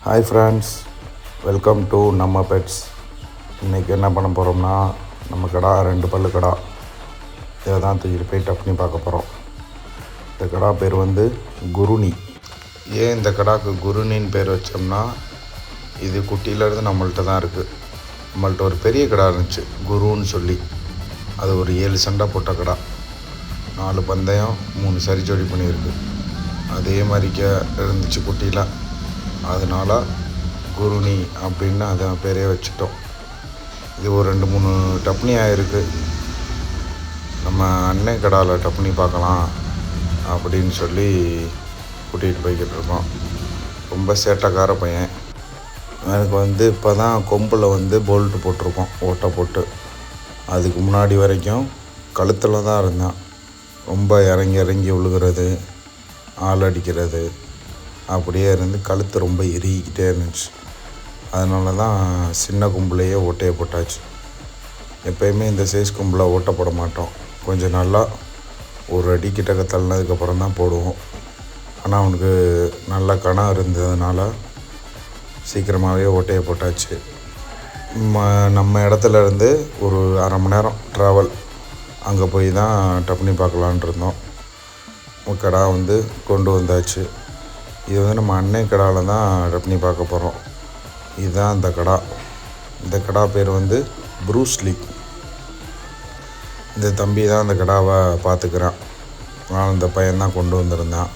Hi friends, welcome to நம்ம pets. இன்றைக்கி என்ன பண்ண போகிறோம்னா, நம்ம கடா 2 பல்லு கடா இதை தான் தூக்கிட்டு போய் டப்னி பார்க்க போகிறோம். இந்த கடா பேர் வந்து குருணி. ஏன் இந்த கடாவுக்கு குருணின்னு பேர் வச்சோம்னா, இது குட்டியிலேருந்து நம்மள்ட்ட தான் இருக்குது. நம்மள்ட்ட ஒரு பெரிய கடா இருந்துச்சு குருன்னு சொல்லி. அது ஒரு 7 சண்டை போட்ட கடா, 4 பந்தயம், 3 சரிஜோடி பண்ணியிருக்கு. அதே மாதிரிக்க இருந்துச்சு குட்டியில். அதனால் குருணி அப்படின்னு அதை பேரே வச்சுட்டோம். இது ஒரு 2-3 டப்னி ஆகிருக்கு. நம்ம அன்னை கடாவில் டப்னி பார்க்கலாம் அப்படின்னு சொல்லி கூட்டிகிட்டு போய்கிட்டு இருக்கோம். ரொம்ப சேட்டைக்கார பையன். எனக்கு வந்து இப்போ தான் கொம்பில் வந்து போல்ட்டு போட்டிருக்கோம், ஓட்டை போட்டு. அதுக்கு முன்னாடி வரைக்கும் கழுத்தில் தான் இருந்தான். ரொம்ப இறங்கி விழுகிறது, ஆள் அடிக்கிறது அப்படியே இருந்து கழுத்து ரொம்ப இறுகிக்கிட்டே இருந்துச்சு. அதனால தான் சின்ன கொம்புலையே ஓட்டையை போட்டாச்சு. எப்போயுமே இந்த சைஸ் கொம்பில் ஓட்டை போட மாட்டோம். கொஞ்சம் நல்லா ஒரு அடி கிட்டக்க தள்ளினதுக்கப்புறம் தான் போடுவோம். ஆனால் அவனுக்கு நல்ல கணம் இருந்ததுனால சீக்கிரமாகவே ஓட்டையை போட்டாச்சு. நம்ம இடத்துல இருந்து ஒரு அரை மணி நேரம் ட்ராவல். அங்கே போய் தான் டப்னி பார்க்கலான் இருந்தோம். கடா வந்து கொண்டு வந்தாச்சு. இது வந்து நம்ம அன்னை கடாவில் தான் டப்னி பார்க்க போகிறோம். இதுதான் இந்த கடா. இந்த கடா பேர் வந்து ப்ரூஸ்லி. இந்த தம்பி தான் அந்த கடாவை பார்த்துக்கிறான். நான் இந்த பையன்தான் கொண்டு வந்திருந்தான்.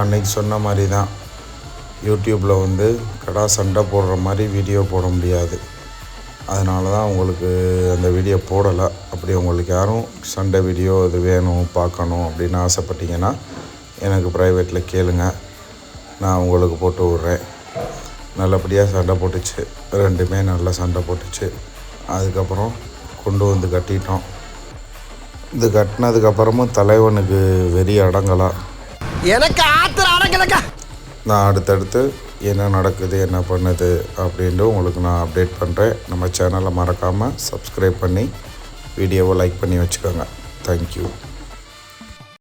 அன்னைக்கு சொன்ன மாதிரி தான், யூடியூப்பில் வந்து கடா சண்டை போடுற மாதிரி வீடியோ போட முடியாது. அதனால தான் உங்களுக்கு அந்த வீடியோ போடலை. அப்படி உங்களுக்கு யாரும் சண்டை வீடியோ இது வேணும் பார்க்கணும் அப்படின்னு ஆசைப்பட்டீங்கன்னா எனக்கு ப்ரைவேட்டில் கேளுங்க, நான் உங்களுக்கு போட்டு விட்றேன். நல்லபடியாக சண்டை போட்டுச்சு, ரெண்டுமே நல்லா சண்டை போட்டுச்சு. அதுக்கப்புறம் கொண்டு வந்து கட்டிட்டோம். இது கட்டினதுக்கப்புறமும் தலைவனுக்கு வெறி அடங்கலாம். எனக்கு ஆத்திரம் அடங்கலக்கா. நான் அடுத்தடுத்து என்ன நடக்குது, என்ன பண்ணுது அப்படின்ட்டு உங்களுக்கு நான் அப்டேட் பண்ணுறேன். நம்ம சேனலை மறக்காமல் சப்ஸ்கிரைப் பண்ணி வீடியோவை லைக் பண்ணி வச்சுக்கோங்க. தேங்க்யூ.